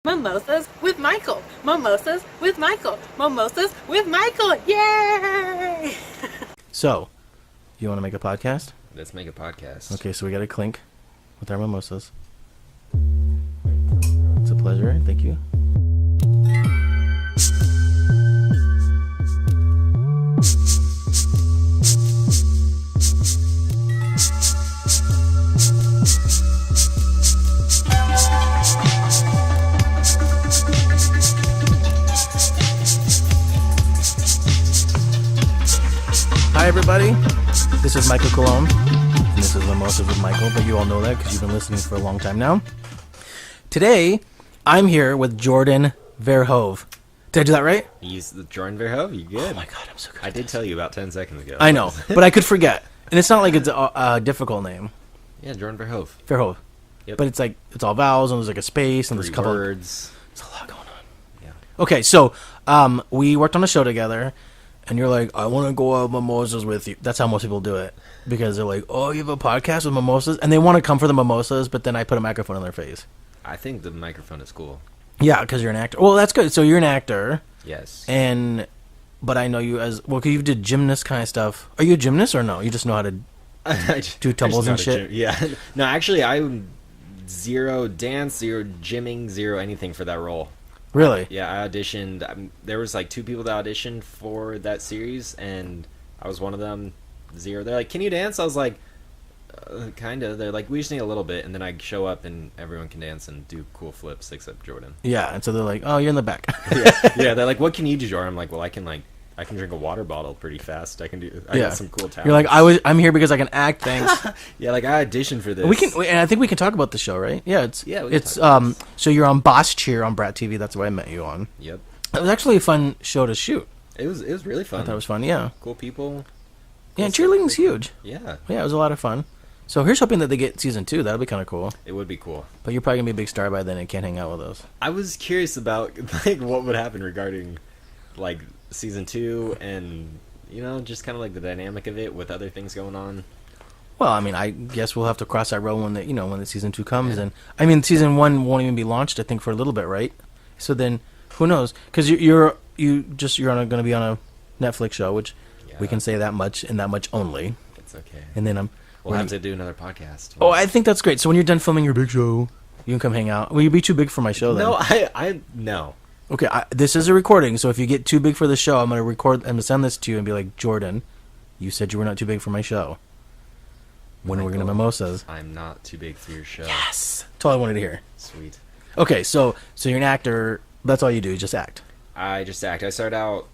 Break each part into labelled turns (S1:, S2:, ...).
S1: Mimosas with Michael. Mimosas with Michael. Mimosas with Michael. Yay!
S2: So, you want to make a podcast?
S3: Let's make a podcast.
S2: Okay, so we got to clink with our mimosas. It's a pleasure. Thank you. Hi, everybody. This is Michael Cologne. And this is Mimosas with Michael, but you all know that because you've been listening for a long time now. Today, I'm here with Jordan Ver Hoeve. Did I do that right?
S3: He's the Jordan Ver Hoeve. You good?
S2: Oh my god, I'm so good.
S3: I did tell you about 10 seconds ago.
S2: I know, but I could forget. And it's not like it's a difficult name.
S3: Yeah, Jordan Ver Hoeve.
S2: Ver Hoeve.
S3: Yep.
S2: But it's like, it's all vowels, and there's like a space, and there's a
S3: 3
S2: couple
S3: words.
S2: There's a lot going on.
S3: Yeah.
S2: Okay, so we worked on a show together, and you're like, I want to go out mimosas with you. That's how most people do it. Because they're like, oh, you have a podcast with mimosas? And they want to come for the mimosas, but then I put a microphone in their face.
S3: I think the microphone is cool.
S2: Yeah, because you're an actor. Well, that's good. So you're an actor.
S3: Yes.
S2: But I know you as, well, because you did gymnast kind of stuff. Are you a gymnast or no? You just know how to do tumbles and shit?
S3: Yeah. No, actually, I'm zero dance, zero gymming, zero anything for that role.
S2: Really?
S3: Yeah, I auditioned. There was like 2 people that auditioned for that series, and I was one of them. Zero. They're like, can you dance? I was like, kind of. They're like, we just need a little bit, and then I show up, and everyone can dance and do cool flips except Jordan.
S2: Yeah, and so they're like, oh, you're in the back.
S3: Yeah. They're like, what can you do, Jordan? I'm like, well, I can drink a water bottle pretty fast. I got some cool talents.
S2: You're like, I'm here because I can act. Thanks.
S3: Yeah, like I auditioned for this.
S2: And I think we can talk about the show, right? Yeah, it's so you're on Boss Cheer on BRAT TV. That's what I met you on.
S3: Yep.
S2: It was actually a fun show to shoot.
S3: It was really fun.
S2: I thought it was fun. Yeah.
S3: Cool people.
S2: Yeah, cheerleading's huge.
S3: Yeah.
S2: Yeah, it was a lot of fun. So here's hoping that they get season 2. That'll be kind of cool.
S3: It would be cool.
S2: But you're probably gonna be a big star by then and can't hang out with us.
S3: I was curious about like what would happen regarding like season 2 and just kind of like the dynamic of it with other things going on.
S2: Well, I mean, I guess we'll have to cross that road when the season 2 comes. Yeah. And I mean, season 1 won't even be launched, I think, for a little bit, right? So then, who knows? Because you're going to be on a Netflix show, which we can say that much and that much only.
S3: It's okay.
S2: And then
S3: we'll have to do another podcast.
S2: Oh, I think that's great. So when you're done filming your big show, you can come hang out. Will you be too big for my show then?
S3: No, I no.
S2: Okay, this is a recording, so if you get too big for the show, I'm going to send this to you and be like, Jordan, you said you were not too big for my show. When we're going to mimosas.
S3: I'm not too big for your show.
S2: Yes! That's all I wanted to hear.
S3: Sweet.
S2: Okay, so you're an actor. That's all you do, just act.
S3: I just act. I started out,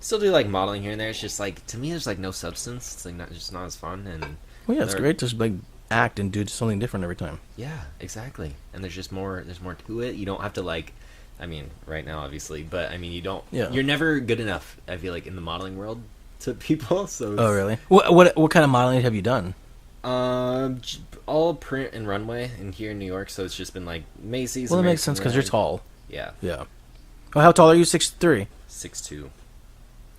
S3: still do like modeling here and there. It's just like, to me, there's like no substance. It's like not as fun. And
S2: well, yeah, it's great to just like act and do something different every time.
S3: Yeah, exactly. And there's more to it. You don't have to like, I mean, right now, obviously, but I mean, you're never good enough, I feel like, in the modeling world to people. So
S2: oh, really? What kind of modeling have you done?
S3: All print and runway in here in New York, so it's just been like Macy's.
S2: Well, that makes sense because you're tall.
S3: Yeah.
S2: Yeah. Well, how tall are you? 6'3"?
S3: 6'2".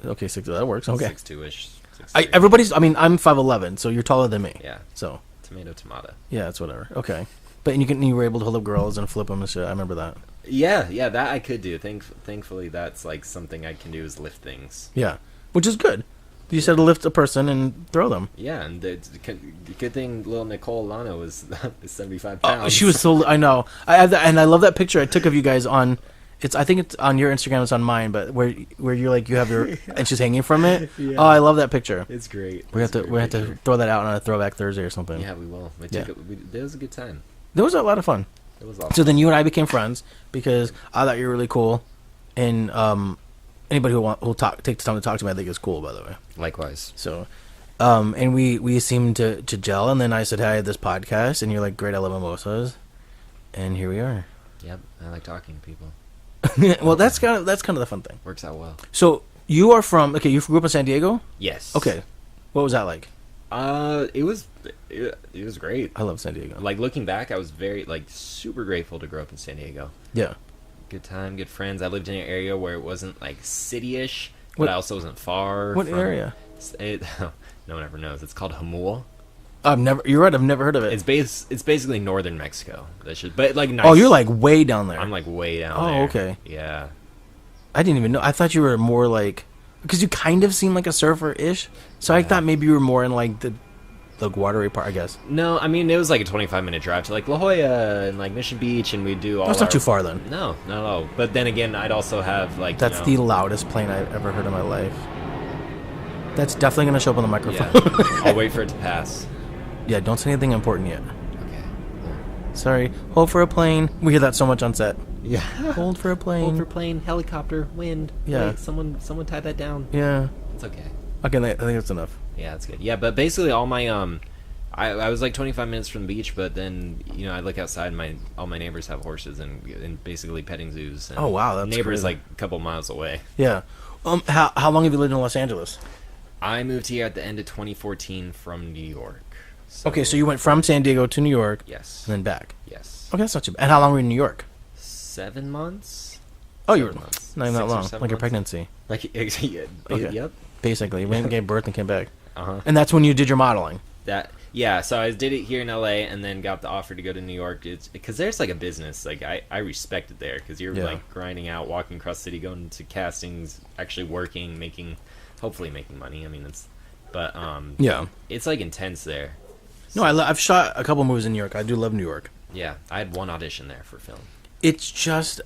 S2: Okay, 6'2", that works. Okay.
S3: 6'2"-ish.
S2: I'm 5'11", so you're taller than me.
S3: Yeah.
S2: So.
S3: Tomato.
S2: Yeah, it's whatever. Okay. But you were able to hold up girls and flip them and shit. I remember that.
S3: Yeah, that I could do. Thankfully, that's like something I can do is lift things.
S2: Yeah, which is good. You said to lift a person and throw them.
S3: Yeah, and the good thing little Nicole Lano was 75 pounds.
S2: Oh, she was so... I know. And I love that picture I took of you guys on... I think it's on your Instagram, it's on mine, but where you're like, you have your... and she's hanging from it. Yeah. Oh, I love that picture.
S3: It's great.
S2: We have to throw that out on a Throwback Thursday or something.
S3: Yeah, we will. It was a good time.
S2: It was a lot of fun.
S3: It was awesome.
S2: So then you and I became friends because I thought you were really cool. And anybody who'll take the time to talk to me, I think is cool, by the way.
S3: Likewise.
S2: So, and we seemed to gel, and then I said, hey, I have this podcast, and you're like, great, I love mimosas. And here we are.
S3: Yep, I like talking to people.
S2: Well, that's kind of the fun thing.
S3: Works out well.
S2: So you are from... Okay, you grew up in San Diego?
S3: Yes.
S2: Okay. What was that like?
S3: It was great.
S2: I love San Diego.
S3: Like, looking back, I was very, like, super grateful to grow up in San Diego.
S2: Yeah.
S3: Good time, good friends. I lived in an area where it wasn't, like, city-ish, but I also wasn't far.
S2: What area?
S3: No one ever knows. It's called Hamul.
S2: I've never. You're right. I've never heard of it.
S3: It's basically northern Mexico. But like nice.
S2: Oh, you're like way down there.
S3: I'm like way down
S2: Oh,
S3: there.
S2: okay.
S3: Yeah.
S2: I didn't even know. I thought you were more like, because you kind of seem like a surfer-ish. So I thought maybe you were more in like the watery part, I guess.
S3: No, I mean it was like a 25-minute drive to like La Jolla and like Mission Beach, and we'd do all.
S2: That's not too far then.
S3: No. But then again, I'd also have like.
S2: That's the loudest plane I've ever heard in my life. That's definitely gonna show up on the microphone.
S3: Yeah. I'll wait for it to pass.
S2: Yeah, don't say anything important yet.
S3: Okay.
S2: Sorry. Hold for a plane. We hear that so much on set.
S3: Yeah.
S2: Hold for a plane.
S3: Hold for plane, helicopter, wind.
S2: Yeah.
S3: Wait, someone tie that down.
S2: Yeah.
S3: It's okay.
S2: Okay, I think that's enough.
S3: Yeah, that's good. Yeah, but basically all my I was like 25 minutes from the beach, but then I look outside, and all my neighbors have horses and basically petting zoos. And
S2: oh wow, that's
S3: neighbors
S2: crazy.
S3: like a couple miles away.
S2: Yeah. How long have you lived in Los Angeles?
S3: I moved here at the end of 2014 from New York. So,
S2: Okay, so you went from San Diego to New York.
S3: Yes.
S2: And then back.
S3: Yes.
S2: Okay, that's not too bad. And how long were you in New York?
S3: 7 months.
S2: Oh, you were
S3: 7 months.
S2: not even that
S3: 6 or
S2: long.
S3: 7
S2: Like your
S3: months.
S2: pregnancy.
S3: Like yeah,
S2: Okay.
S3: Yep.
S2: Basically, you went and gave birth and came back.
S3: Uh-huh.
S2: And that's when you did your modeling.
S3: So I did it here in LA and then got the offer to go to New York. It's because there's like a business, like I respect it there, because you're like grinding out, walking across the city, going to castings, actually working, hopefully making money. I mean, it's like intense there.
S2: No, I've shot a couple movies in New York. I do love New York.
S3: Yeah, I had one audition there for film.
S2: It's just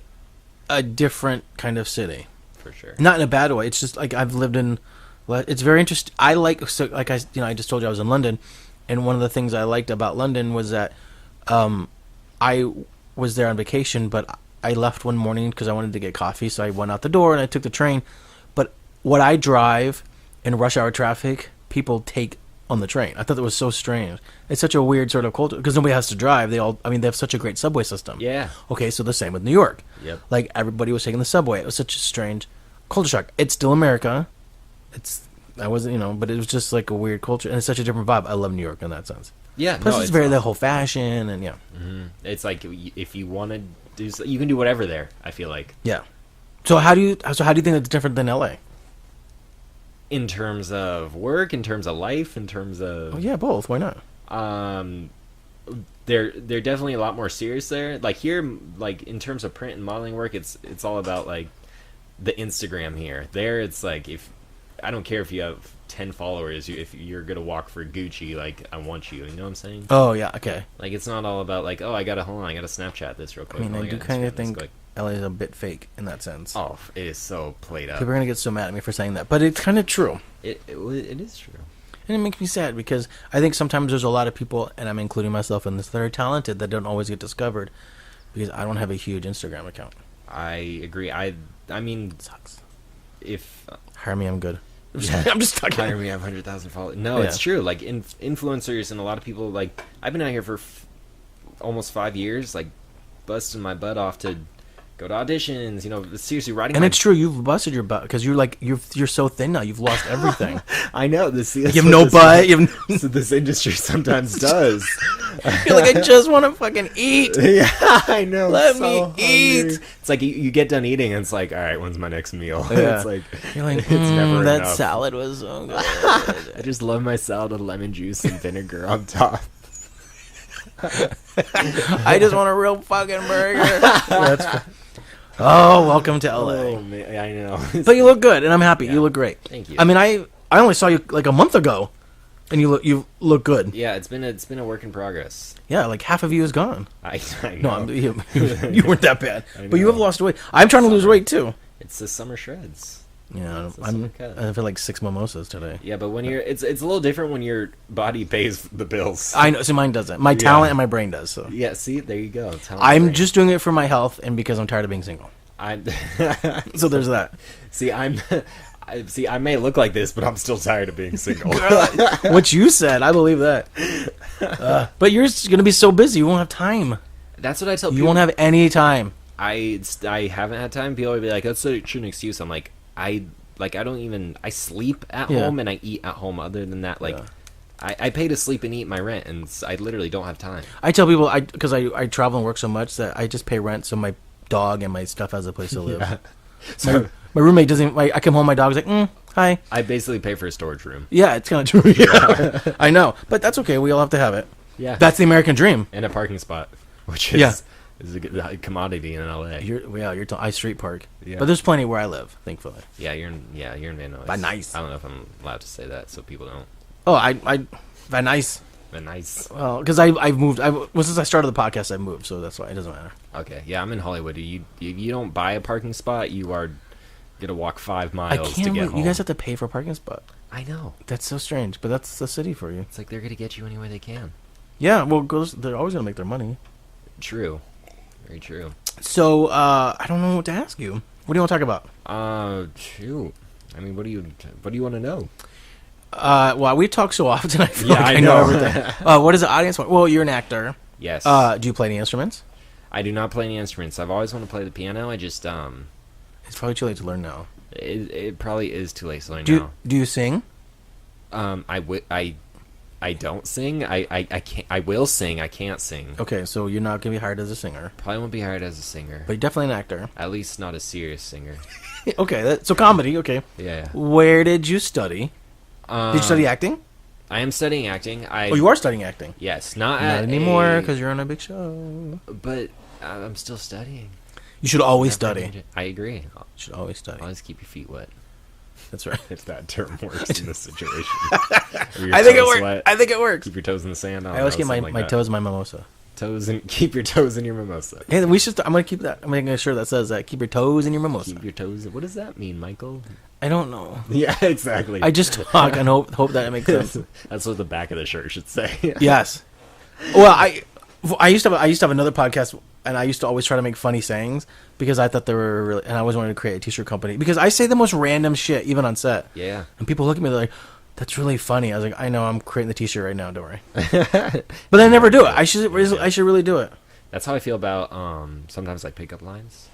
S2: a different kind of city.
S3: For sure.
S2: Not in a bad way. It's just like I've lived in. It's very interesting. I just told you I was in London, and one of the things I liked about London was that I was there on vacation, but I left one morning because I wanted to get coffee, so I went out the door and I took the train. But what I drive in rush hour traffic, people take on the train. I thought that was so strange. It's such a weird sort of culture because nobody has to drive. They have such a great subway system.
S3: Yeah.
S2: Okay, so the same with New York.
S3: Yep.
S2: Like everybody was taking the subway. It was such a strange culture shock. It's still America. But it was just like a weird culture, and it's such a different vibe. I love New York in that sense.
S3: Yeah.
S2: Plus, it's very the whole fashion and yeah.
S3: Mm-hmm. It's like if you want to do, you can do whatever there. I feel like.
S2: Yeah. So how do you think it's different than LA?
S3: In terms of work, in terms of life, in terms of
S2: Oh yeah, both. Why not?
S3: They're definitely a lot more serious there. Like here, like in terms of print and modeling work, it's all about like the Instagram here. There, it's like if I don't care if you have 10 followers, if you're gonna walk for Gucci, like I want you. You know what I'm saying?
S2: Oh yeah, okay.
S3: Like it's not all about like I gotta Snapchat this real quick.
S2: I mean, I do kind of think LA is a bit fake in that sense.
S3: Oh, it is so played up.
S2: People are gonna get so mad at me for saying that, but it's kind of true.
S3: It is true.
S2: And it makes me sad because I think sometimes there's a lot of people, and I'm including myself in this, that are talented that don't always get discovered because I don't have a huge Instagram account.
S3: I agree. I mean,
S2: It sucks.
S3: If
S2: Hire me, I'm good. I'm just talking.
S3: Hire me, I have 100,000 followers. No,
S2: Yeah.
S3: it's true. Like influencers and a lot of people. Like I've been out here for almost 5 years, like busting my butt off to go to auditions. Seriously, writing.
S2: And it's true, you've busted your butt because you're so thin now. You've lost everything.
S3: I know this.
S2: You have no butt.
S3: So this industry sometimes does.
S2: You're like, I just want to fucking eat.
S3: Yeah, I know.
S2: Let
S3: so
S2: me
S3: hungry.
S2: eat.
S3: It's like you get done eating, and it's like, all right, when's my next meal?
S2: Yeah.
S3: It's like
S2: You're like,
S3: it's never
S2: that
S3: enough.
S2: salad was so good.
S3: I just love my salad with lemon juice and vinegar on top.
S2: I just want a real fucking burger. Oh, welcome to LA.
S3: Oh man, I know.
S2: But you look good, and I'm happy.
S3: Yeah.
S2: You look great.
S3: Thank you.
S2: I mean, I only saw you like a month ago, and you look good.
S3: Yeah, it's been a work in progress.
S2: Yeah, like half of you is gone.
S3: I
S2: No,
S3: know.
S2: you weren't that bad,
S3: I
S2: but you
S3: know.
S2: have lost weight. I'm trying to lose weight too.
S3: It's the summer shreds.
S2: Yeah,
S3: It's a summer cut.
S2: I feel like 6 mimosas today.
S3: Yeah, but when it's a little different when your body pays the bills.
S2: I know. So mine doesn't. My talent and my brain does. So
S3: Yeah, see, there you go.
S2: I'm just doing it for my health and because I'm tired of being single. So there's that.
S3: See, I may look like this, but I'm still tired of being single.
S2: What you said, I believe that. But you're going to be so busy, you won't have time.
S3: That's what I tell people.
S2: You won't have any time.
S3: I haven't had time. People will be like, "That's such an excuse." I'm like, I sleep at
S2: Yeah.
S3: home and I eat at home. Other than that, like, I pay to sleep and eat my rent, and I literally don't have time.
S2: I tell people, because I travel and work so much that I just pay rent so my dog and my stuff has a place to live.
S3: Yeah.
S2: So my roommate doesn't. I come home, my dog's like, "How Hi.
S3: I basically pay for a storage room.
S2: Yeah, it's kind of true. Yeah. I know, but that's okay. We all have to have it.
S3: Yeah.
S2: That's the American dream.
S3: And a parking spot, which is a good commodity in LA.
S2: You're I Street Park.
S3: Yeah.
S2: But there's plenty where I live, thankfully.
S3: Yeah, you're in Van Nuys.
S2: Van Nuys.
S3: I don't know if I'm allowed to say that, so people don't.
S2: Oh, Van Nuys.
S3: Van Nuys.
S2: Well, because I've moved. Since I started the podcast, I've moved, so that's why it doesn't matter.
S3: Okay, yeah, I'm in Hollywood. You don't buy a parking spot, you are gonna walk 5 miles to get home.
S2: You guys have to pay for a parking spot.
S3: I know.
S2: That's so strange, but that's the city for you.
S3: It's like they're gonna get you any way they can.
S2: Yeah, well, they're always gonna make their money.
S3: True. Very true.
S2: So, I don't know what to ask you. What do you want to talk about?
S3: Shoot. I mean, what do you want to know?
S2: Well, we talk so often. I feel like
S3: I
S2: I know
S3: know.
S2: everything. What is the audience want? Well, you're an actor.
S3: Yes.
S2: Do you play any instruments?
S3: I do not play any instruments. I've always wanted to play the piano. I just
S2: It's probably too late to learn now.
S3: it probably is too late to learn now.
S2: Do you sing?
S3: I don't sing. I can't. I will sing. I can't sing.
S2: Okay, so you're not gonna be hired as a singer,
S3: Probably won't be hired as a singer.
S2: but you're definitely an actor.
S3: At least not a serious singer.
S2: Okay, so comedy. Okay,
S3: Yeah.
S2: where did you study? Did you study acting?
S3: I am studying acting.
S2: Oh, you are studying acting.
S3: Yes,
S2: Not anymore because you're on a big show.
S3: But I'm still studying.
S2: You should always
S3: Never
S2: study.
S3: change it. I agree.
S2: You should always study.
S3: Always keep your feet wet.
S2: That's right.
S3: If that term works in this situation.
S2: I think it works. I think it works.
S3: Keep your toes in the sand.
S2: I always keep my
S3: that.
S2: toes in my mimosa.
S3: Keep your toes in your mimosa.
S2: Hey, I'm gonna keep that. I'm making a shirt that says that. Keep your toes in your mimosa.
S3: Keep your toes. What does that mean, Michael?
S2: I don't know.
S3: Yeah, exactly.
S2: I just talk and hope that it makes sense.
S3: That's what the back of the shirt should say.
S2: Yes. Well, I used to have another podcast, and I used to always try to make funny sayings because I thought they were really, and I always wanted to create a t-shirt company because I say the most random shit even on set.
S3: Yeah.
S2: And people look at me, they're like, "That's really funny." I was like, "I know, I'm creating the t-shirt right now. Don't worry." But I never do it. I should really do it.
S3: That's how I feel about sometimes like pickup lines.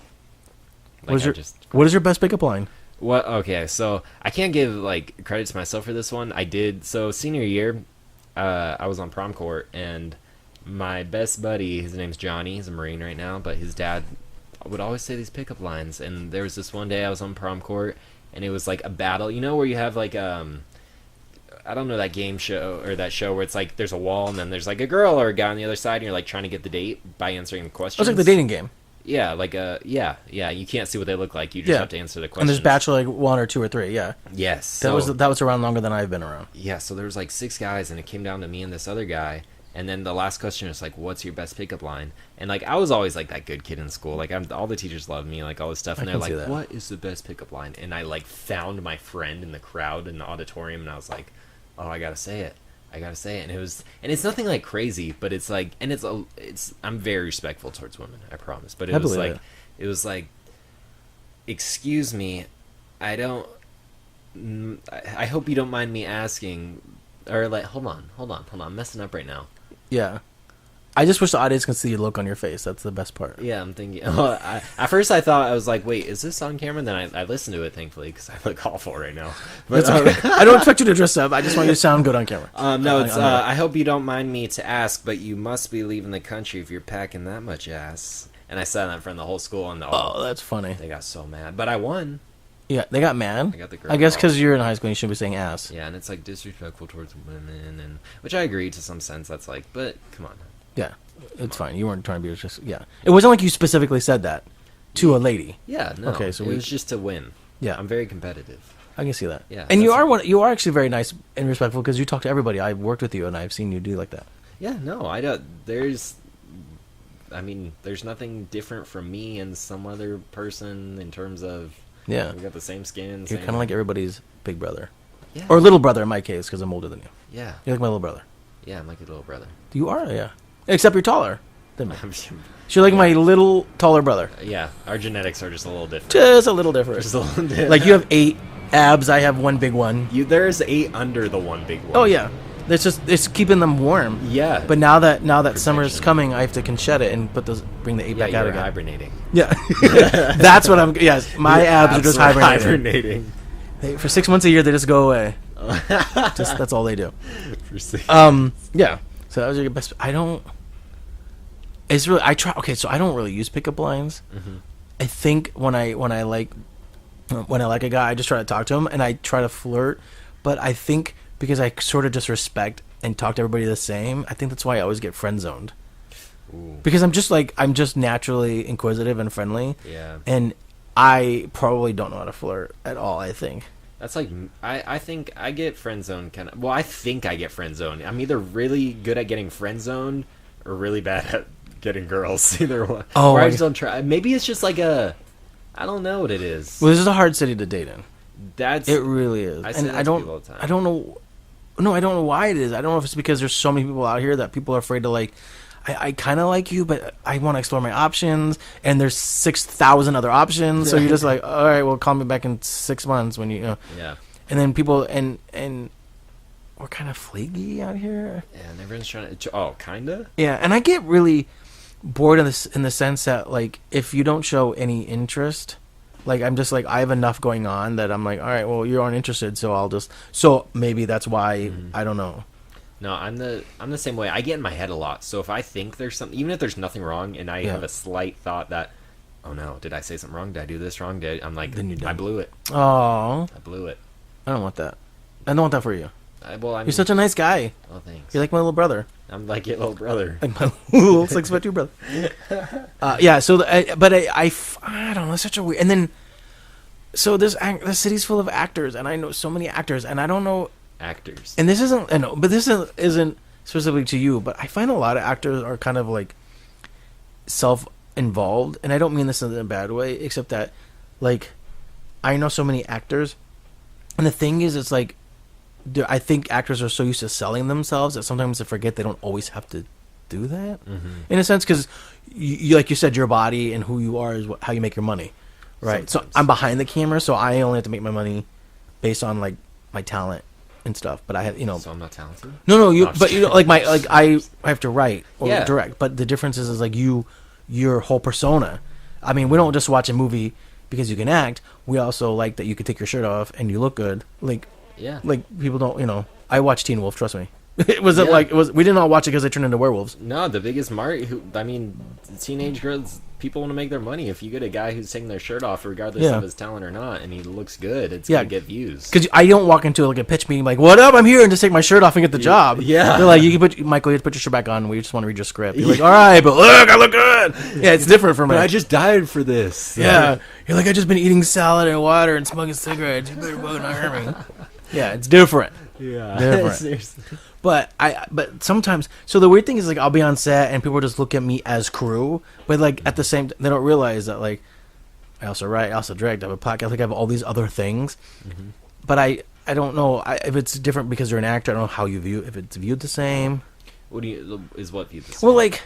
S2: What is your best pickup line?
S3: What? Okay, so I can't give like credit to myself for this one. I did so senior year. I was on prom court, and my best buddy, his name's Johnny. He's a Marine right now, but his dad would always say these pickup lines. And there was this one day I was on prom court, and it was like a battle. You know where you have like I don't know, that game show or that show where it's like there's a wall and then there's like a girl or a guy on the other side, and you're like trying to get the date by answering the questions.
S2: It's like the dating game.
S3: Yeah, like yeah. You can't see what they look like. You just have to answer the questions.
S2: And there's Bachelor like 1 or 2 or 3. Yeah.
S3: Yes.
S2: That was around longer than I've been around.
S3: Yeah. So there was like 6 guys, and it came down to me and this other guy. And then the last question was like, "What's your best pickup line?" And like I was always like that good kid in school. Like all the teachers loved me, like all this stuff. And they're like, "What is the best pickup line?" And I like found my friend in the crowd in the auditorium, and I was like, "Oh, I gotta say it. And it's nothing like crazy, but it's like, and I'm very respectful towards women, I promise. But it was like, excuse me, I hope you don't mind me asking, or like, hold on, I'm messing up right now.
S2: Yeah. I just wish the audience could see the look on your face. That's the best part.
S3: Yeah, I'm thinking. At first, I thought, I was like, "Wait, is this on camera?" And then I listened to it, thankfully, because I look awful right now. But
S2: okay. I don't expect you to dress up. I just want you to sound good on camera.
S3: No, it's. I hope you don't mind me to ask, but you must be leaving the country if you're packing that much ass. And I said that in front of the whole school, and
S2: that's funny.
S3: They got so mad, but I won.
S2: Yeah, they got mad.
S3: I got the girl.
S2: I guess because you're in high school, you shouldn't be saying ass.
S3: Yeah, and it's like disrespectful towards women, and which I agree to some sense. That's like, but come on.
S2: Yeah. It's fine. You weren't trying to be just It wasn't like you specifically said that to a lady.
S3: Yeah, no.
S2: Okay, so
S3: it was just to win.
S2: Yeah,
S3: I'm very competitive.
S2: I can see that.
S3: Yeah,
S2: and you are actually very nice and respectful because you talk to everybody. I've worked with you and I've seen you do like that.
S3: Yeah, no, I don't. There's nothing different from me and some other person in terms of we got the same skin.
S2: You're kind of like everybody's big brother,
S3: yeah,
S2: or little brother in my case because I'm older than you.
S3: Yeah,
S2: you're like my little brother.
S3: Yeah, I'm like your little brother.
S2: You are, yeah. Except you're taller than me. You're like my little taller brother.
S3: Yeah, our genetics are just a little different.
S2: Just a little different.
S3: Just a little different.
S2: Like you have 8 abs, I have 1 big one.
S3: There's 8 under the 1 big one.
S2: Oh yeah, it's keeping them warm.
S3: Yeah.
S2: But now that summer's coming, I have to shed it and bring the 8 back out again.
S3: Hibernating.
S2: Yeah, that's what I'm. Yes, my abs are just hibernating. For 6 months a year, they just go away. That's all they do. Yeah. So that was your best. It's really. I try. Okay, so I don't really use pickup lines.
S3: Mm-hmm.
S2: I think when I like when I like a guy, I just try to talk to him and I try to flirt. But I think because I sort of just respect and talk to everybody the same, I think that's why I always get friend zoned. Because I'm just naturally inquisitive and friendly.
S3: Yeah.
S2: And I probably don't know how to flirt at all, I think.
S3: That's like, I think I get friend zoned kind of. Well, I think I get friend zoned. I'm either really good at getting friend zoned or really bad at getting girls. Either one.
S2: Oh,
S3: or I just don't try. Maybe it's just like I don't know what it is.
S2: Well, this is a hard city to date in. It really is.
S3: I say that to people all the time.
S2: I don't know. No, I don't know why it is. I don't know if it's because there's so many people out here that people are afraid to like. I kind of like you, but I want to explore my options, and there's 6,000 other options. So you're just like, all right, well, call me back in 6 months when you know.
S3: Yeah.
S2: And then people and we're kind of flaky out here.
S3: Yeah, and everyone's trying to. Oh, kinda.
S2: Yeah, and I get really bored in this in the sense that like if you don't show any interest, like I'm just like I have enough going on that I'm like, all right, well, you aren't interested, so I'll just maybe that's why I don't know.
S3: No, I'm the same way. I get in my head a lot. So if I think there's something, even if there's nothing wrong, and I have a slight thought that, oh no, did I say something wrong? Did I do this wrong? I'm like,
S2: then
S3: I blew it.
S2: Oh,
S3: I blew it.
S2: I don't want that. I don't want that for you.
S3: I
S2: You're such a nice guy.
S3: Oh, thanks.
S2: You're like my little brother.
S3: I'm like your little brother.
S2: Like my little 6'2" brother. Yeah. So, I don't know. It's such a weird. And then, so the city's full of actors, and I know so many actors, and I don't know.
S3: Actors.
S2: And this isn't, but this isn't specifically to you, but I find a lot of actors are kind of like self-involved, and I don't mean this in a bad way, except that, like, I know so many actors, and the thing is, it's like, I think actors are so used to selling themselves that sometimes they forget they don't always have to do that, in a sense, because, you, like you said, your body and who you are is how you make your money, right?
S3: Sometimes.
S2: So I'm behind the camera, so I only have to make my money based on, like, my talent and stuff, but I have,
S3: So I'm not talented.
S2: No, but I have to write or direct. But the difference is like your whole persona. I mean, we don't just watch a movie because you can act. We also like that you can take your shirt off and you look good. Like people don't. I watch Teen Wolf. Trust me. We did not watch it because they turned into werewolves.
S3: No, the biggest teenage girls, people want to make their money. If you get a guy who's taking their shirt off, regardless of his talent or not, and he looks good, it's gonna get views. Because
S2: I don't walk into like a pitch meeting like, "What up? I'm here," and just take my shirt off and get the job.
S3: Yeah,
S2: they're like, "You can Michael, you have to put your shirt back on. We just want to read your script." You're like, "All right, but look, I look good." Yeah, it's different from.
S3: But I just died for this.
S2: Yeah, you're like, I just been eating salad and water and smoking cigarettes. You better fucking hire me. Yeah, it's different.
S3: Yeah,
S2: different.
S3: Seriously.
S2: But sometimes, so the weird thing is like I'll be on set and people just look at me as crew, but like at the same, they don't realize that like I also write, I also direct, I have a podcast, like I have all these other things. But I don't know if it's different because you're an actor. I don't know how you view if it's viewed the same.
S3: What viewed the same?
S2: Well, like,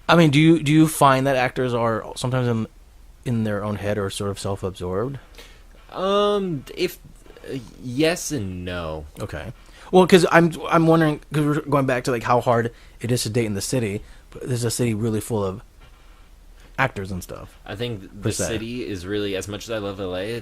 S2: I mean, do you find that actors are sometimes in their own head or sort of self-absorbed?
S3: If yes and no.
S2: Okay. Well, because I'm wondering, because we're going back to like how hard it is to date in the city. But there's a city really full of actors and stuff.
S3: I think the city is really, as much as I love LA,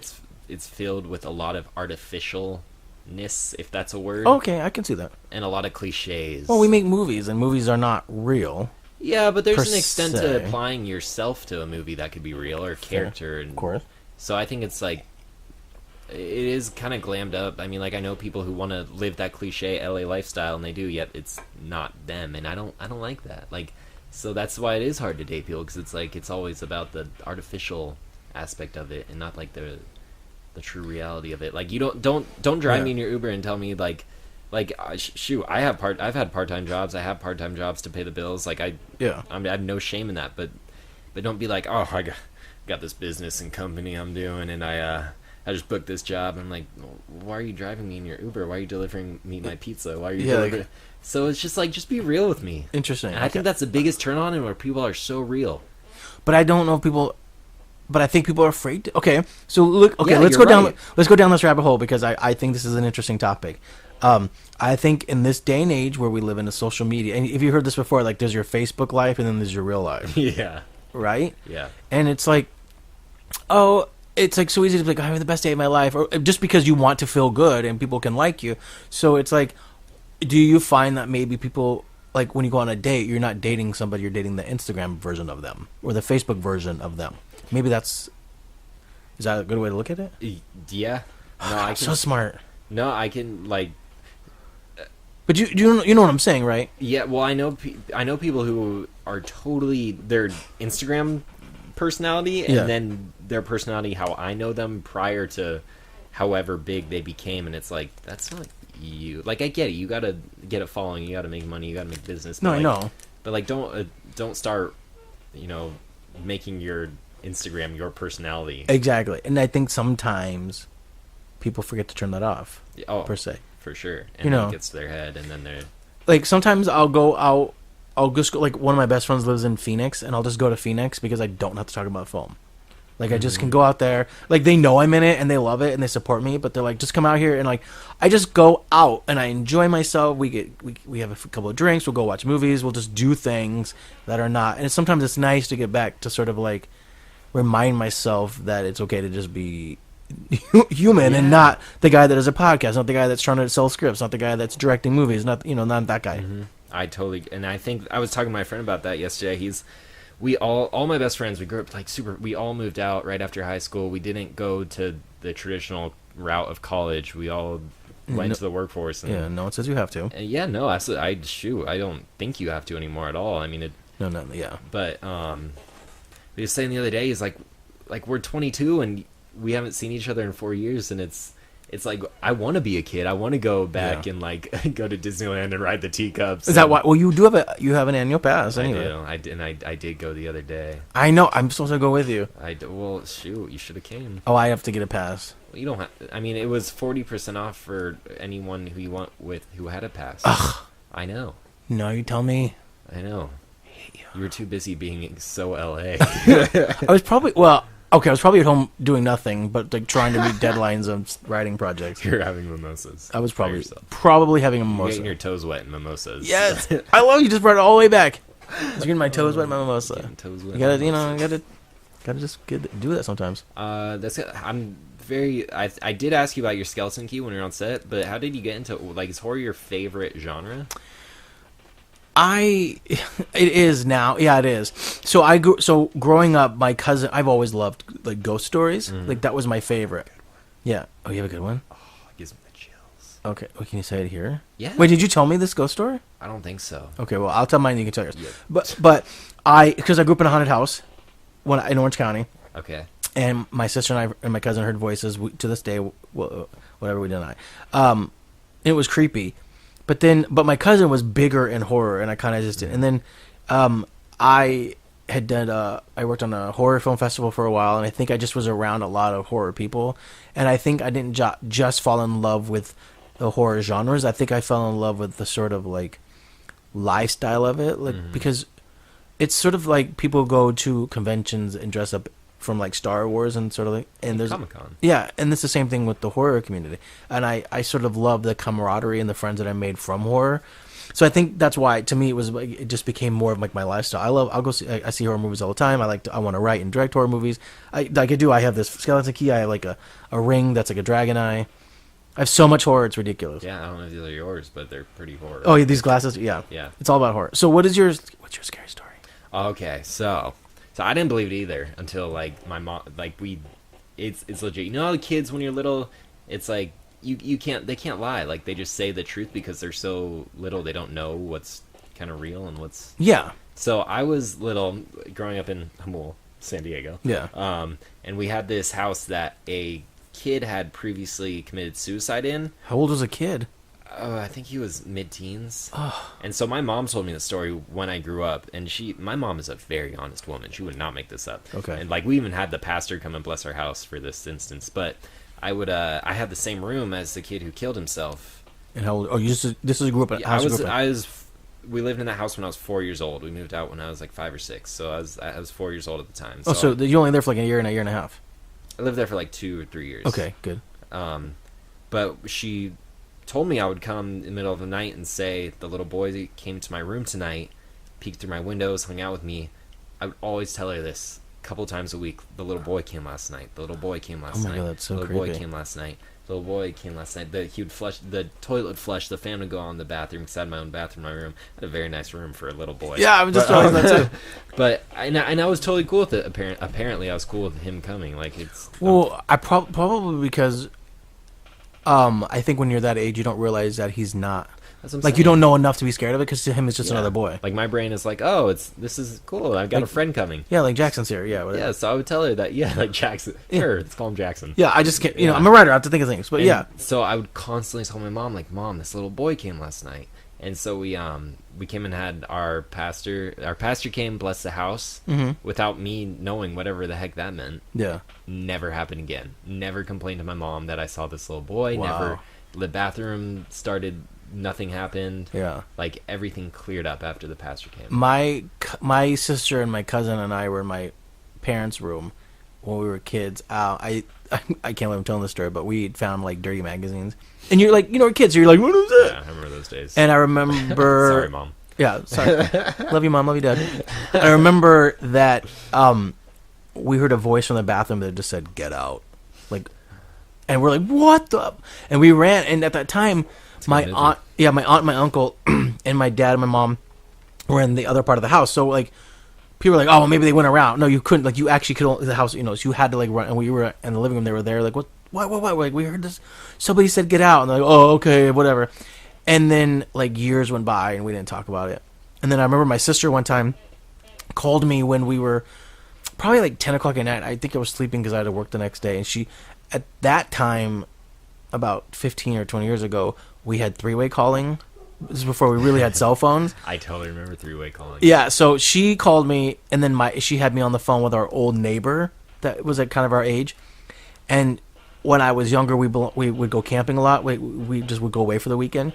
S3: it's filled with a lot of artificialness, if that's a word.
S2: Okay, I can see that.
S3: And a lot of cliches.
S2: Well, we make movies, and movies are not real.
S3: Yeah, but there's an extent to applying yourself to a movie that could be real or character.
S2: Of course.
S3: So I think it's like, it is kind of glammed up. I mean, like I know people who want to live that cliche LA lifestyle, and they do. Yet it's not them, and I don't like that. Like, so that's why it is hard to date people, because it's like it's always about the artificial aspect of it, and not like the true reality of it. Like you don't drive me in your Uber and tell me shoot, I've had part-time jobs. I have part-time jobs to pay the bills. Like I have no shame in that, but don't be like, oh, I got this business and company I'm doing, and I just booked this job. And I'm like, why are you driving me in your Uber? Why are you delivering me my pizza? Why are you delivering? So it's just like, just be real with me.
S2: Interesting.
S3: And I think that's the biggest turn on, and where people are so real.
S2: But I don't know if people. But I think people are afraid to. Okay, so look. Okay,
S3: Yeah,
S2: let's
S3: you're
S2: go down.
S3: right.
S2: Let's go down this rabbit hole, because I think this is an interesting topic. I think in this day and age where we live in a social media, and if you heard this before, like there's your Facebook life and then there's your real life.
S3: Yeah.
S2: Right?
S3: Yeah.
S2: And it's like, it's like so easy to be like, I'm having the best day of my life, or just because you want to feel good and people can like you. So it's like, do you find that maybe people, like when you go on a date, you're not dating somebody, you're dating the Instagram version of them or the Facebook version of them? Maybe that's Is that a good way to look at it?
S3: Yeah. No, I can.
S2: So smart.
S3: No, I can like.
S2: But you know what I'm saying, right?
S3: Yeah. Well, I know people who are totally their Instagram personality, and
S2: Yeah.
S3: then their personality how I know them prior to however big they became, and it's like that's not you. Like I get it. You gotta get a following. You gotta make money. You gotta make business.
S2: No,
S3: but,
S2: I know.
S3: But like, don't start, making your Instagram your personality.
S2: Exactly. And I think sometimes people forget to turn that off.
S3: Oh,
S2: per se.
S3: for sure. And
S2: You
S3: then
S2: know.
S3: it gets to their head, and then they're
S2: Like sometimes I'll just go, like one of my best friends lives in Phoenix, and I'll just go to Phoenix because I don't have to talk about film. Like I just can go out there. Like they know I'm in it and they love it and they support me, but they're like, just come out here, and like I just go out and I enjoy myself. We have a couple of drinks. We'll go watch movies. We'll just do things that are not. And sometimes it's nice to get back to sort of like remind myself that it's okay to just be human and not the guy that does a podcast, not the guy that's trying to sell scripts, not the guy that's directing movies, not that guy.
S3: I totally, and I think I was talking to my friend about that yesterday. We all my best friends, we grew up like we all moved out right after high school. We didn't go to the traditional route of college. We all went to the workforce. And,
S2: Yeah, no one says you have to.
S3: yeah, no, I don't think you have to anymore at all. I mean,
S2: Yeah.
S3: but we were saying the other day is like we're 22 and we haven't seen each other in 4 years, and it's like I want to be a kid. I want to go back and like go to Disneyland and ride the teacups.
S2: Is that why? Well, you have an annual pass anyway.
S3: I did go the other day.
S2: I know. I'm supposed to go with you.
S3: Well, shoot, you should have came.
S2: Oh, I have to get a pass.
S3: Well, you don't have. I mean, it was 40% off for anyone who you want with who had a pass.
S2: Ugh.
S3: I know.
S2: No, you tell me.
S3: I know. You were too busy being so LA.
S2: I was probably at home doing nothing, but like trying to meet deadlines of writing projects.
S3: You're having mimosas.
S2: I was
S3: by
S2: probably
S3: yourself.
S2: having a
S3: You're
S2: mimosa.
S3: getting your toes wet in mimosas.
S2: Yes, I love you. Just brought it all the way back. Just getting my toes wet in my mimosa.
S3: Getting toes wet
S2: You gotta,
S3: in mimosas.
S2: gotta just do that sometimes.
S3: That's it. I did ask you about your skeleton key when we were on set, but how did you get into, like, is horror your favorite genre?
S2: It is now. Yeah, it is. So growing up, my cousin, I've always loved like ghost stories. Like that was my favorite. Yeah. Oh, you have a good one?
S3: Oh, it gives me the chills.
S2: Okay. Well, can you say it here?
S3: Yeah.
S2: Wait, did you tell me this ghost story?
S3: I don't think so.
S2: Okay. Well, I'll tell mine. You can tell yours.
S3: Yeah.
S2: But because I grew up in a haunted house in Orange County,
S3: Okay.
S2: and my sister and I and my cousin heard voices to this day. Whatever we deny. It was creepy. But my cousin was bigger in horror, and I kind of just did. And then, I worked on a horror film festival for a while, and I think I just was around a lot of horror people. And I think I didn't just fall in love with the horror genres. I think I fell in love with the sort of like lifestyle of it, like because it's sort of like people go to conventions and dress up from like Star Wars and sort of like, and there's
S3: Comic-Con.
S2: Yeah, and it's the same thing with the horror community. And I sort of love the camaraderie and the friends that I made from horror. So I think that's why, to me, it just became more of like my lifestyle. I see horror movies all the time. I want to write and direct horror movies. I have this skeleton key. I have like a ring that's like a dragon eye. I have so much horror, it's ridiculous.
S3: Yeah, I don't know if these are yours, but they're pretty horror.
S2: Oh, yeah, these glasses? Yeah.
S3: Yeah.
S2: It's all about horror. So what's your scary story?
S3: Okay, so I didn't believe it either until like my mom, like it's legit. You know how the kids when you're little, it's like they can't lie. Like they just say the truth because they're so little, they don't know what's kind of real and what's.
S2: Yeah.
S3: So I was little, growing up in Humboldt, San Diego.
S2: Yeah.
S3: And we had this house that a kid had previously committed suicide in.
S2: How old was a kid?
S3: I think he was mid-teens.
S2: Oh.
S3: And so my mom told me the story when I grew up, and my mom is a very honest woman. She would not make this up.
S2: Okay.
S3: And like we even had the pastor come and bless our house for this instance. But I had the same room as the kid who killed himself.
S2: And how old? Oh, this is a group.
S3: Yeah, we lived in that house when I was 4 years old. We moved out when I was like 5 or 6. So I was 4 years old at the time.
S2: So you only there for like a year and a half.
S3: I lived there for like 2 or 3 years.
S2: Okay, good.
S3: But she told me I would come in the middle of the night and say, the little boy came to my room tonight, peeked through my windows, hung out with me. I would always tell her this a couple times a week. The little boy came last night. The little boy came last night.
S2: God, that's so
S3: the little boy
S2: creepy.
S3: came last night. little boy came last night. He would flush the toilet, would flush. The fan would go on in the bathroom because I had my own bathroom in my room. I had a very nice room for a little boy.
S2: Yeah, I'm just talking that too.
S3: But I was totally cool with it. Apparently, I was cool with him coming. Like it's
S2: Well, I probably because I think when you're that age, you don't realize that he's not.
S3: That's what I'm
S2: Like
S3: saying.
S2: you don't know enough to be scared of it because to him it's just
S3: Yeah.
S2: another boy.
S3: Like my brain is like, oh, this is cool. I've got a friend coming.
S2: Yeah, like Jackson's here. Yeah, whatever.
S3: Yeah, so I would tell her that. Yeah, like Jackson. Sure, let's call him Jackson.
S2: Yeah, I just can't. You know,
S3: Yeah.
S2: I'm a writer. I have to think of things. But
S3: And
S2: yeah,
S3: So I would constantly tell my mom, like, Mom, this little boy came last night. And so we came and had our pastor came, bless the house, without me knowing whatever the heck that meant.
S2: yeah.
S3: Never happened again. Never complained to my mom that I saw this little boy.
S2: Wow.
S3: Never. The bathroom started. Nothing happened.
S2: Yeah.
S3: Like everything cleared up after the pastor came.
S2: My sister and my cousin and I were in my parents' room when we were kids. I can't believe I'm telling this story, but we found like dirty magazines, and you're like, you know, we're kids, so you're like, what is that?
S3: Yeah, I remember those days.
S2: And I remember,
S3: Sorry, Mom.
S2: yeah, sorry, love you, Mom, love you, Dad. I remember that we heard a voice from the bathroom that just said, "Get out," like, and we're like, what the? And we ran, and at that time. My aunt, my uncle, and my dad and my mom were in the other part of the house. So like, people were like, "Oh, well, maybe they went around." No, you couldn't. Like, you actually could. The house, you know, so you had to like run. And we were in the living room. They were there. Like, what? Like, we heard this. Somebody said, "Get out," and they're like, "Oh, okay, whatever." And then like years went by, and we didn't talk about it. And then I remember my sister one time called me when we were probably like 10 o'clock at night. I think I was sleeping because I had to work the next day. And she, at that time, about 15 or 20 years ago, we had three-way calling. This is before we really had cell phones.
S3: I totally remember three-way calling.
S2: Yeah, so she called me, and then she had me on the phone with our old neighbor that was at kind of our age. And when I was younger, we would go camping a lot. We just would go away for the weekend.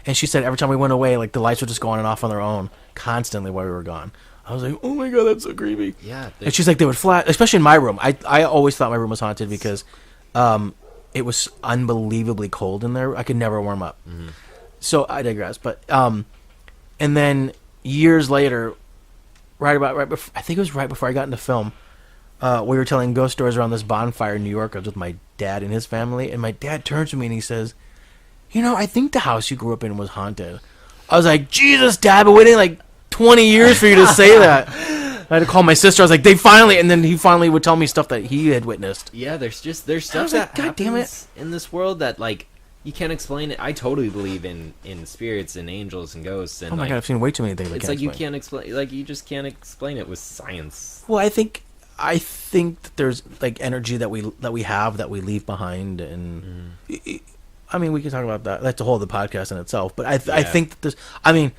S2: And she said every time we went away, like the lights would just go on and off on their own constantly while we were gone. I was like, oh my God, that's so creepy.
S3: Yeah.
S2: And she's like, they would flash, especially in my room. I always thought my room was haunted because it was unbelievably cold in there. I could never warm up. Mm-hmm. So I digress. But and then years later, right before, I think it was right before I got into film, we were telling ghost stories around this bonfire in New York. I was with my dad and his family, and my dad turns to me and he says, "You know, I think the house you grew up in was haunted." I was like, "Jesus, Dad, but waiting like 20 years for you to say that." I had to call my sister. I was like, they finally, and then he finally would tell me stuff that he had witnessed.
S3: Yeah, there's stuff
S2: was like,
S3: that
S2: God damn
S3: happens in this world that like you can't explain it. I totally believe in spirits and angels and ghosts. And
S2: Oh my God, I've seen way too many things.
S3: it's like you can't explain. Like you just can't explain it with science.
S2: Well, I think that there's like energy that we have that we leave behind, and I mean, we can talk about that. That's a whole other podcast in itself. But I think that there's. I mean,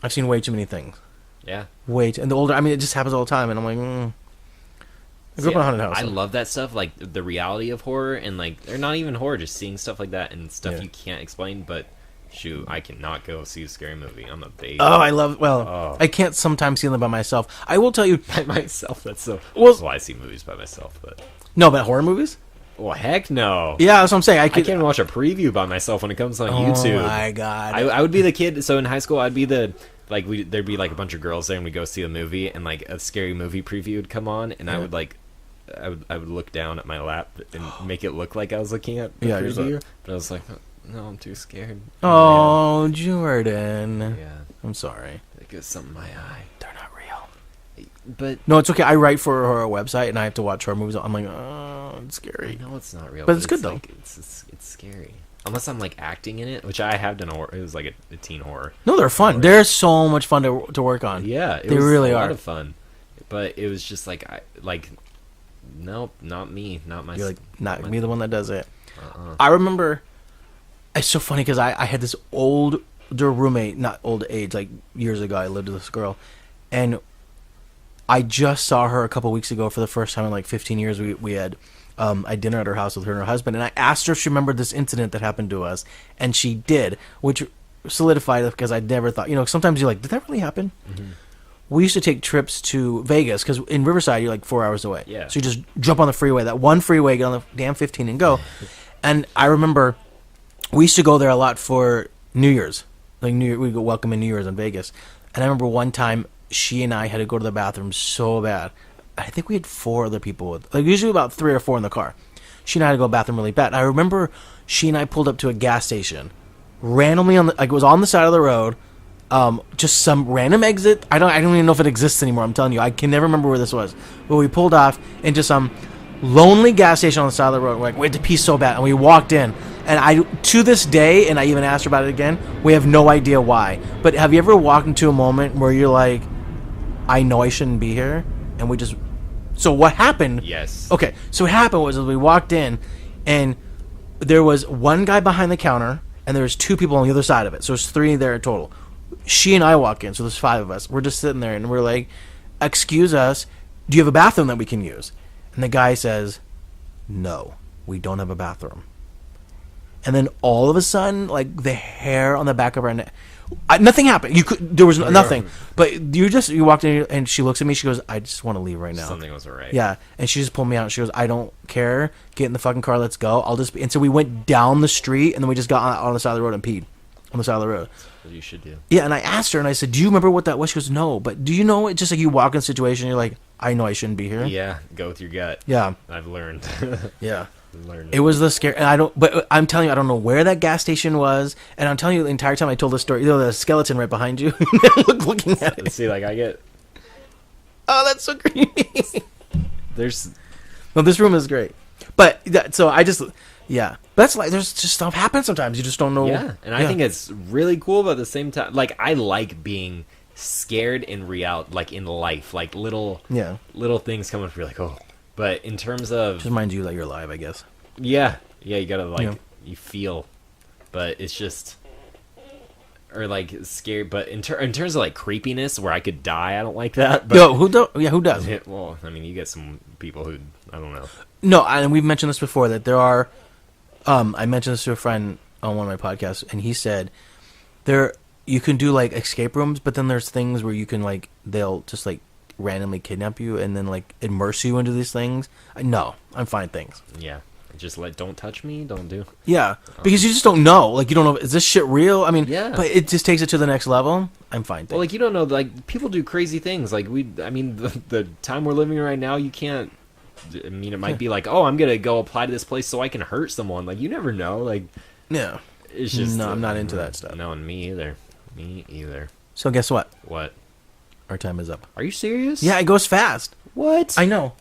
S2: I've seen way too many things.
S3: Yeah.
S2: And the older, I mean, it just happens all the time, and I'm like, I grew up in a haunted house.
S3: I love that stuff, like the reality of horror, and like they're not even horror, just seeing stuff like that and stuff you can't explain. But shoot, I cannot go see a scary movie. I'm a baby.
S2: Oh, I love. Well, I can't sometimes see them by myself. I will tell you
S3: by myself. That's so.
S2: Well,
S3: I see movies by myself, but
S2: no, but horror movies.
S3: Well, heck no.
S2: Yeah, that's what I'm saying. I
S3: can't even watch a preview by myself when it comes on YouTube.
S2: Oh my God.
S3: I would be the kid. So in high school, I'd be the. Like there'd be like a bunch of girls there, and we'd go see a movie, and like a scary movie preview would come on, and I would look down at my lap and make it look like I was looking at the preview, but I was like, no, I'm too scared.
S2: Oh, Jordan.
S3: Yeah,
S2: I'm sorry.
S3: It goes something in my eye.
S2: They're not real.
S3: But
S2: no, it's okay. I write for a horror website, and I have to watch horror movies. I'm like, oh, it's scary.
S3: I know it's not real,
S2: but it's good though.
S3: Like, it's scary. Unless I'm like acting in it, which I have done. It was like a teen horror.
S2: No, they're fun. They're so much fun to work on.
S3: Yeah,
S2: they really are.
S3: A lot of fun. But it was just like nope, not me, not my.
S2: You're like, not me, the one that does it.
S3: Uh-uh.
S2: I remember. It's so funny because I had this older roommate, not old age, like years ago. I lived with this girl, and I just saw her a couple weeks ago for the first time in like 15 years. We had. I had dinner at her house with her and her husband, and I asked her if she remembered this incident that happened to us, and she did, which solidified it because I never thought, sometimes you're like, did that really happen? Mm-hmm. We used to take trips to Vegas because in Riverside you're like 4 hours away.
S3: Yeah.
S2: So you just jump on the freeway, that one freeway, get on the damn 15 and go. And I remember we used to go there a lot for New Year's. Like we'd go welcome in New Year's in Vegas. And I remember one time she and I had to go to the bathroom so bad. I think we had 4 other people with, like usually about 3 or 4 in the car. she and I had to go to the bathroom really bad. I remember she and I pulled up to a gas station, randomly it was on the side of the road, just some random exit. I don't even know if it exists anymore. I'm telling you, I can never remember where this was. But we pulled off into some lonely gas station on the side of the road. We're like, we had to pee so bad, and we walked in. And to this day, and I even asked her about it again, we have no idea why. But have you ever walked into a moment where you're like, I know I shouldn't be here, and we just... So what happened...
S3: Yes.
S2: Okay, so what happened was we walked in, and there was one guy behind the counter, and there was 2 people on the other side of it. So there's 3 there in total. She and I walk in, so there's 5 of us. We're just sitting there, and we're like, excuse us, do you have a bathroom that we can use? And the guy says, no, we don't have a bathroom. And then all of a sudden, like, the hair on the back of our neck, nothing happened. There was nothing. But you walked in, and she looks at me. She goes, I just want to leave right now.
S3: Something wasn't right.
S2: Yeah, and she just pulled me out. She goes, I don't care. Get in the fucking car. Let's go. And so we went down the street, and then we just got on the side of the road and peed on the side of the road.
S3: That's what you should do.
S2: Yeah, and I asked her, and I said, do you remember what that was? She goes, no. But do you know it? Just like you walk in a situation, you're like, I know I shouldn't be here.
S3: Yeah, go with your gut.
S2: Yeah.
S3: I've learned.
S2: Yeah.
S3: Learned.
S2: It was the scare, and but I'm telling you, I don't know where that gas station was, and I'm telling you, the entire time I told this story, you know, the skeleton right behind you, looking at it.
S3: See, like, I get...
S2: Oh, that's so creepy.
S3: There's...
S2: No, this room is great. But, so I just... Yeah. But that's like, there's just stuff happens sometimes. You just don't know.
S3: Yeah, and I think it's really cool, but at the same time, like, I like being scared in reality, like, in life. Like, little things come up, you're like, oh... But in terms of...
S2: Just reminds you that you're alive, I guess.
S3: Yeah, you gotta, like, you feel. But it's just... Or, like, scary. But in terms of, like, creepiness, where I could die, I don't like that. But,
S2: who does?
S3: Well, I mean, you get some people who... I don't know.
S2: No, and we've mentioned this before, that there are... I mentioned this to a friend on one of my podcasts, and he said, you can do, like, escape rooms, but then there's things where you can, like, they'll just, like, randomly kidnap you and then like immerse you into these things. No, I'm fine things.
S3: Yeah, just don't touch me, don't do.
S2: Yeah, because you just don't know. Like, you don't know, is this shit real? I mean,
S3: yeah,
S2: but it just takes it to the next level. I'm fine things.
S3: Well, like, you don't know, like, people do crazy things. Like, the time we're living right now, you can't. I mean, it might be like, oh, I'm gonna go apply to this place so I can hurt someone. Like, you never know. Like,
S2: yeah,
S3: it's just
S2: no, I'm not into that stuff.
S3: No, and me either.
S2: So guess what?
S3: What?
S2: Our time is up.
S3: Are you serious?
S2: Yeah, it goes fast.
S3: What?
S2: I know.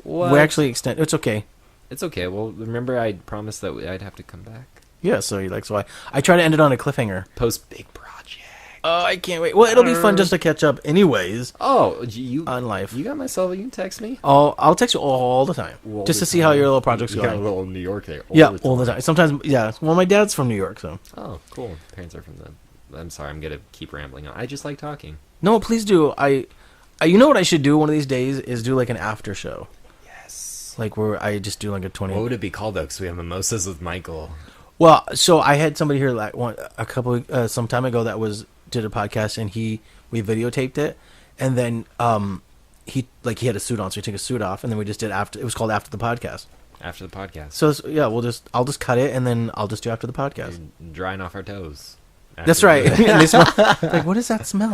S3: What?
S2: We actually extend. It's okay.
S3: It's okay. Well, remember I promised that I'd have to come back.
S2: Yeah, so I try to end it on a cliffhanger.
S3: Post big project.
S2: Oh, I can't wait. Well, it'll be fun just to catch up, anyways.
S3: Oh, you
S2: on life.
S3: You got my cell phone. You can text me.
S2: I'll text you all the time, just to see how your little project's going.
S3: You got a little New York there.
S2: All the time. Sometimes, yeah. Well, my dad's from New York, so.
S3: Oh, cool. Parents are from them. I'm sorry. I'm gonna keep rambling on. I just like talking.
S2: No, please do. You know what I should do one of these days is do like an after show.
S3: Yes.
S2: Like where I just do like a 20.
S3: What would it be called though? Because we have Mimosas with Michael.
S2: Well, so I had somebody here like some time ago that did a podcast, and we videotaped it, and then he had a suit on, so he took his suit off, and then we just did after. It was called After the Podcast.
S3: After the podcast.
S2: So yeah, I'll just cut it, and then I'll just do After the Podcast.
S3: You're drying off our toes.
S2: That's right. And they smell, like, what does that smell?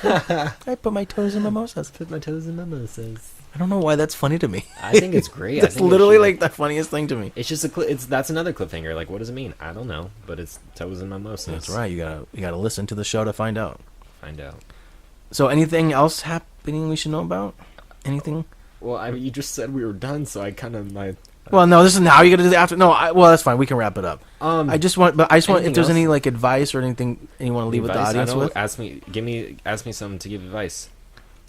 S2: I put my toes in mimosas.
S3: Put my toes in mimosas.
S2: I don't know why that's funny to me.
S3: I think it's great.
S2: That's literally like the funniest thing to me.
S3: It's just that's another cliffhanger. Like, what does it mean? I don't know, but it's toes and mimosas.
S2: That's right. You gotta listen to the show to find out. So, anything else happening we should know about? Anything?
S3: Well, you just said we were done, so I kind of
S2: Well, no, this is now you got to do the after. No, well, that's fine. We can wrap it up. I just want if there's any like advice or anything you want to leave with the audience with.
S3: Ask me something to give advice.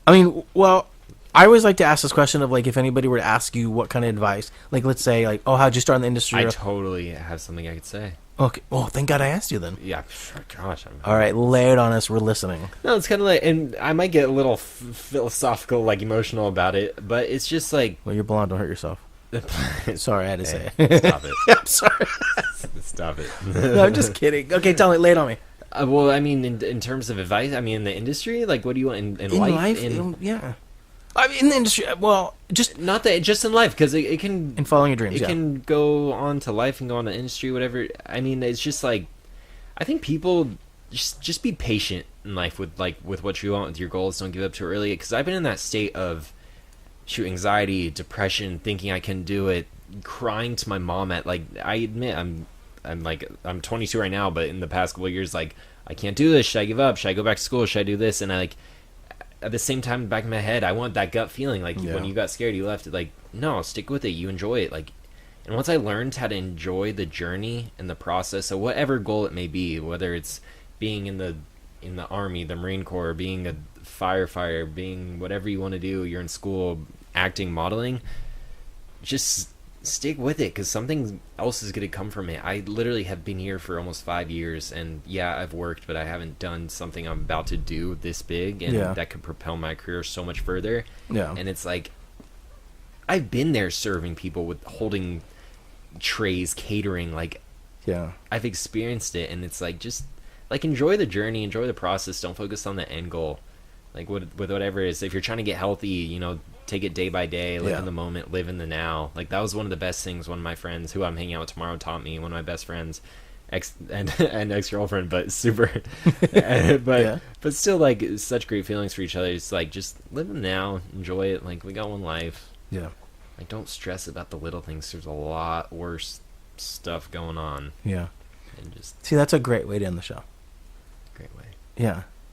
S2: I mean, well, I always like to ask this question of like if anybody were to ask you what kind of advice, like let's say like, oh, how'd you start in the industry?
S3: I totally have something I could say.
S2: Okay. Oh, thank God I asked you then.
S3: Yeah. Gosh.
S2: All right, lay it on us. We're listening.
S3: No, it's kind of like, and I might get a little philosophical, like emotional about it, but it's just like.
S2: Well, you're blonde. Don't hurt yourself. Sorry, I had to say it.
S3: Stop it.
S2: I'm sorry.
S3: Stop it.
S2: No, I'm just kidding. Okay, tell me. Lay it on me.
S3: Well, I mean, in terms of advice, I mean, in the industry, like, what do you want in life?
S2: Yeah. I mean, in the industry, well, just
S3: not that, just in life, because it can
S2: in following your dreams.
S3: It can go on to life and go on to industry, whatever. I mean, it's just like, I think people just be patient in life with what you want with your goals. Don't give up too early, because I've been in that state of anxiety, depression, thinking I can do it, crying to my mom at, like, I admit I'm 22 right now, but in the past couple of years, like, I can't do this. Should I give up? Should I go back to school? Should I do this? And I, like, at the same time, back in my head, I want that gut feeling. Like, when you got scared, you left it. Like, no, stick with it. You enjoy it. Like, and once I learned how to enjoy the journey and the process of whatever goal it may be, whether it's being in the Army, the Marine Corps, being a firefighter, being whatever you want to do, you're in school, acting, modeling, just stick with it, because something else is going to come from it. I literally have been here for almost 5 years, and yeah, I've worked, but I haven't done something I'm about to do this big, and that could propel my career so much further. And it's like, I've been there serving people, with holding trays, catering, like, I've experienced it, and it's like, just like, enjoy the journey, enjoy the process, don't focus on the end goal. Like, with whatever it is, if you're trying to get healthy, you know, take it day by day, live in the moment, live in the now. Like, that was one of the best things one of my friends, who I'm hanging out with tomorrow, taught me. One of my best friends, and ex-girlfriend, but super, but still, like, such great feelings for each other. It's like, just live in the now, enjoy it. Like, we got one life. Like, don't stress about the little things. There's a lot worse stuff going on. And just
S2: see, that's a great way to end the show.
S3: Great way.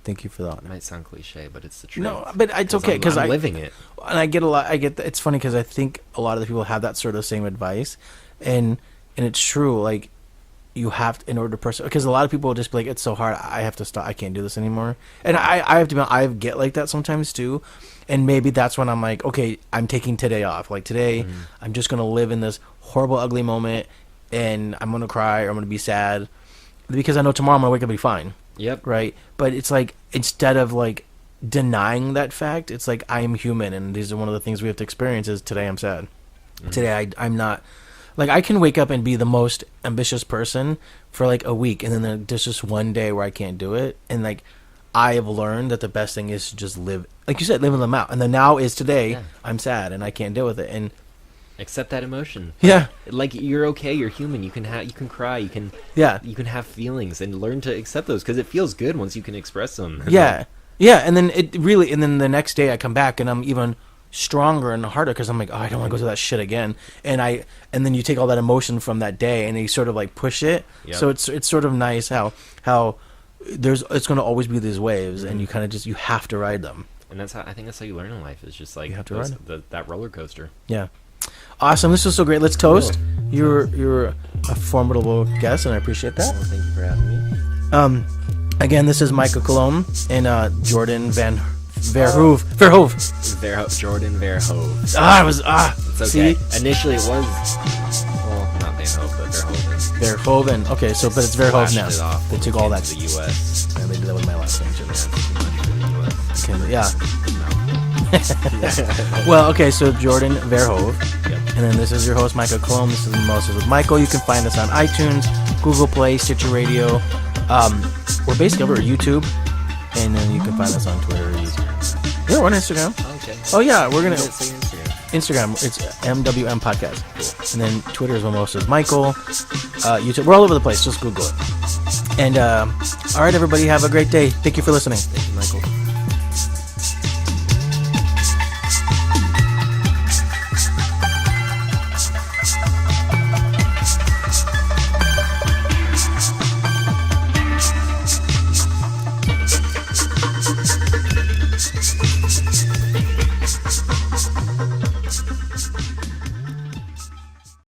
S2: Thank you for that.
S3: It might sound cliche, but it's the truth.
S2: No, but it's okay, because
S3: I'm living it.
S2: And I get a lot. It's funny because I think a lot of the people have that sort of same advice, and it's true. Like, you have to, in order to pursue, because a lot of people will just be like, it's so hard, I have to stop, I can't do this anymore. And I have to be, I get like that sometimes too. And maybe that's when I'm like, okay, I'm taking today off. Like, today, I'm just gonna live in this horrible, ugly moment, and I'm gonna cry, or I'm gonna be sad, because I know tomorrow I'm gonna wake up and be fine. Right? But it's like, instead of, like, denying that fact, it's like, I am human, and these are one of the things we have to experience is, today I'm sad. Today I'm not, like, I can wake up and be the most ambitious person for, like, a week, and then there's just one day where I can't do it. And, like, I have learned that the best thing is to just live, like you said, live in the now. And the now is today, I'm sad, and I can't deal with it. And
S3: accept that emotion. Like, you're okay, you're human, you can cry, you can have feelings, and learn to accept those, because it feels good once you can express them. And then and then the next day I come back and I'm even stronger and harder, because I'm like, oh, I don't want to go through that shit again. And then you take all that emotion from that day and you sort of, like, push it. So it's sort of nice how it's going to always be these waves, and you kind of just, you have to ride them. And I think that's how you learn in life, is just, like,
S2: you have to ride
S3: that roller coaster.
S2: Awesome. This was so great. Let's toast. You're a formidable guest, and I appreciate that.
S3: Well, thank you for having me.
S2: Again, this is Michael Colomb and Jordan Ver Hoeve.
S3: Jordan Ver Hoeve. It's okay.
S2: See?
S3: Initially it was, well, not Van Hoeve, but
S2: Ver Hoeve. Okay, so, but it's Ver Hoeve now. They took all that
S3: to the U.S.
S2: And they did that with my last name, too. Well, okay, so Jordan Ver Hoeve. And then this is your host, Michael Colomb. This is Mimosas with Michael. You can find us on iTunes, Google Play, Stitcher Radio. We're basically over at YouTube. And then you can find us on Twitter or YouTube. Yeah, we're on Instagram.
S3: Okay.
S2: Oh, yeah, we're going to... Instagram, it's MWM Podcast. Cool. And then Twitter is Mimosas Michael. YouTube, we're all over the place. Just Google it. And, all right, everybody, have a great day. Thank you for listening.
S3: Thank you, Michael.